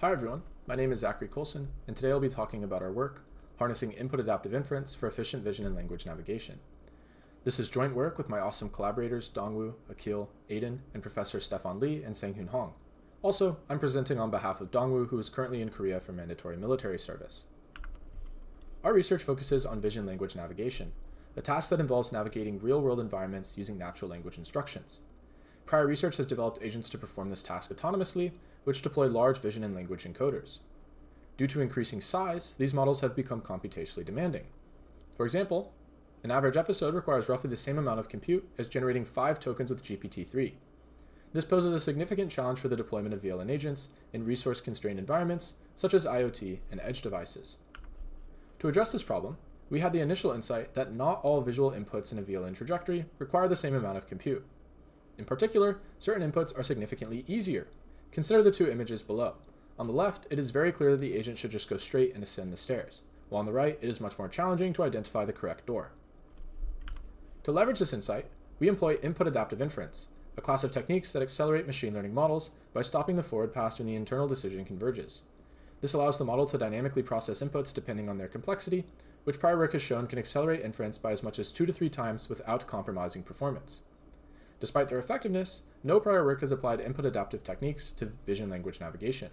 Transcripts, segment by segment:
Hi everyone, my name is Zachary Colson, and today I'll be talking about our work, harnessing Input-Adaptive Inference for efficient vision and language navigation. This is joint work with my awesome collaborators Dongwoo, Akil, Aiden, and Professor Stefan Lee and Sang-Hoon Hong. Also, I'm presenting on behalf of Dongwoo, who is currently in Korea for mandatory military service. Our research focuses on vision language navigation, a task that involves navigating real-world environments using natural language instructions. Prior research has developed agents to perform this task autonomously, which deploy large vision and language encoders. Due to increasing size, these models have become computationally demanding. For example, an average episode requires roughly the same amount of compute as generating 5 tokens with GPT-3. This poses a significant challenge for the deployment of VLN agents in resource-constrained environments, such as IoT and edge devices. To address this problem, we had the initial insight that not all visual inputs in a VLN trajectory require the same amount of compute. In particular, certain inputs are significantly easier. Consider the two images below. On the left, it is very clear that the agent should just go straight and ascend the stairs, while on the right, it is much more challenging to identify the correct door. To leverage this insight, we employ Input-Adaptive Inference, a class of techniques that accelerate machine learning models by stopping the forward pass when the internal decision converges. This allows the model to dynamically process inputs depending on their complexity, which prior work has shown can accelerate inference by as much as 2 to 3 times without compromising performance. Despite their effectiveness, no prior work has applied input-adaptive techniques to vision language navigation.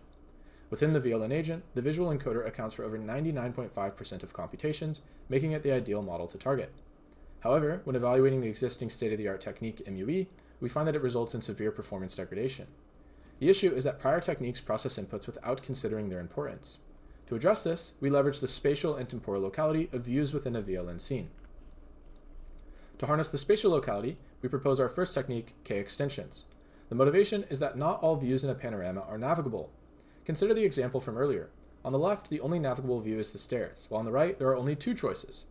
Within the VLN agent, the visual encoder accounts for over 99.5% of computations, making it the ideal model to target. However, when evaluating the existing state-of-the-art technique MUE, we find that it results in severe performance degradation. The issue is that prior techniques process inputs without considering their importance. To address this, we leverage the spatial and temporal locality of views within a VLN scene. To harness the spatial locality, we propose our first technique, K-extensions. The motivation is that not all views in a panorama are navigable. Consider the example from earlier. On the left, the only navigable view is the stairs, while on the right, there are only 2 choices.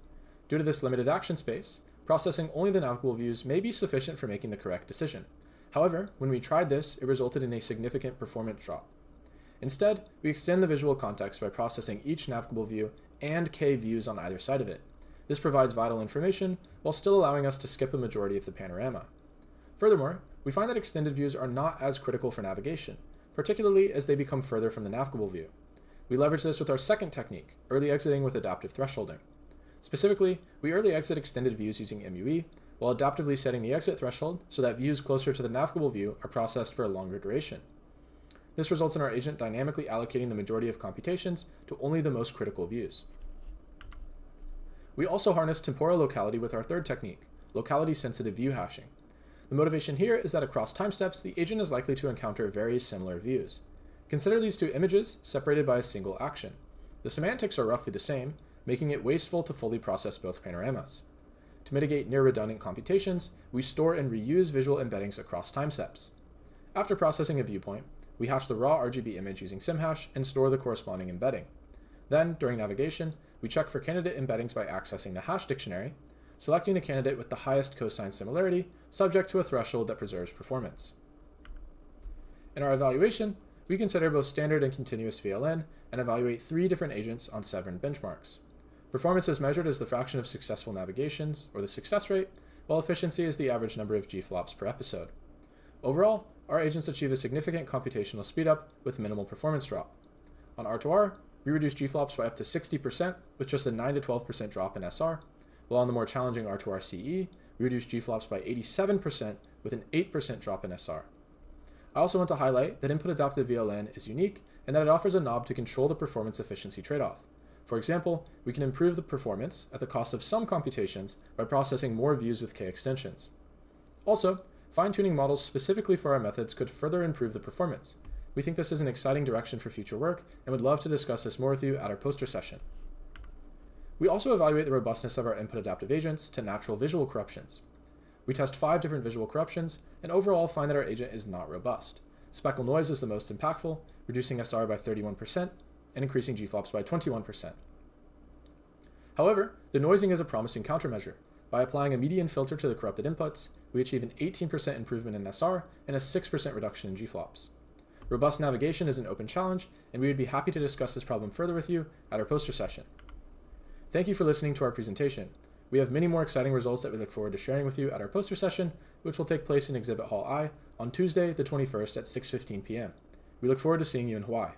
Due to this limited action space, processing only the navigable views may be sufficient for making the correct decision. However, when we tried this, it resulted in a significant performance drop. Instead, we extend the visual context by processing each navigable view and K views on either side of it. This provides vital information while still allowing us to skip a majority of the panorama. Furthermore, we find that extended views are not as critical for navigation, particularly as they become further from the navigable view. We leverage this with our second technique, early exiting with adaptive thresholding. Specifically, we early exit extended views using MUE, while adaptively setting the exit threshold so that views closer to the navigable view are processed for a longer duration. This results in our agent dynamically allocating the majority of computations to only the most critical views. We also harness temporal locality with our third technique, locality-sensitive view hashing. The motivation here is that across time steps, the agent is likely to encounter very similar views. Consider these 2 images separated by a single action. The semantics are roughly the same, making it wasteful to fully process both panoramas. To mitigate near-redundant computations, we store and reuse visual embeddings across time steps. After processing a viewpoint, we hash the raw RGB image using SimHash and store the corresponding embedding. Then, during navigation, we check for candidate embeddings by accessing the hash dictionary, selecting the candidate with the highest cosine similarity, subject to a threshold that preserves performance. In our evaluation, we consider both standard and continuous VLN and evaluate 3 different agents on 7 benchmarks. Performance is measured as the fraction of successful navigations, or the success rate, while efficiency is the average number of G-flops per episode. Overall, our agents achieve a significant computational speedup with minimal performance drop. On R2R, we reduce G-flops by up to 60% with just a 9 to 12% drop in SR, while on the more challenging R2R CE, we reduce G-flops by 87% with an 8% drop in SR. I also want to highlight that Input-Adaptive VLN is unique and that it offers a knob to control the performance efficiency trade-off. For example, we can improve the performance at the cost of some computations by processing more views with K-extensions. Also, fine-tuning models specifically for our methods could further improve the performance. We think this is an exciting direction for future work and would love to discuss this more with you at our poster session. We also evaluate the robustness of our input-adaptive agents to natural visual corruptions. We test 5 different visual corruptions and overall find that our agent is not robust. Speckle noise is the most impactful, reducing SR by 31% and increasing G-flops by 21%. However, denoising is a promising countermeasure. By applying a median filter to the corrupted inputs, we achieve an 18% improvement in SR and a 6% reduction in G-flops. Robust navigation is an open challenge, and we would be happy to discuss this problem further with you at our poster session. Thank you for listening to our presentation. We have many more exciting results that we look forward to sharing with you at our poster session, which will take place in Exhibit Hall I on Tuesday, the 21st at 6:15 p.m. We look forward to seeing you in Hawaii.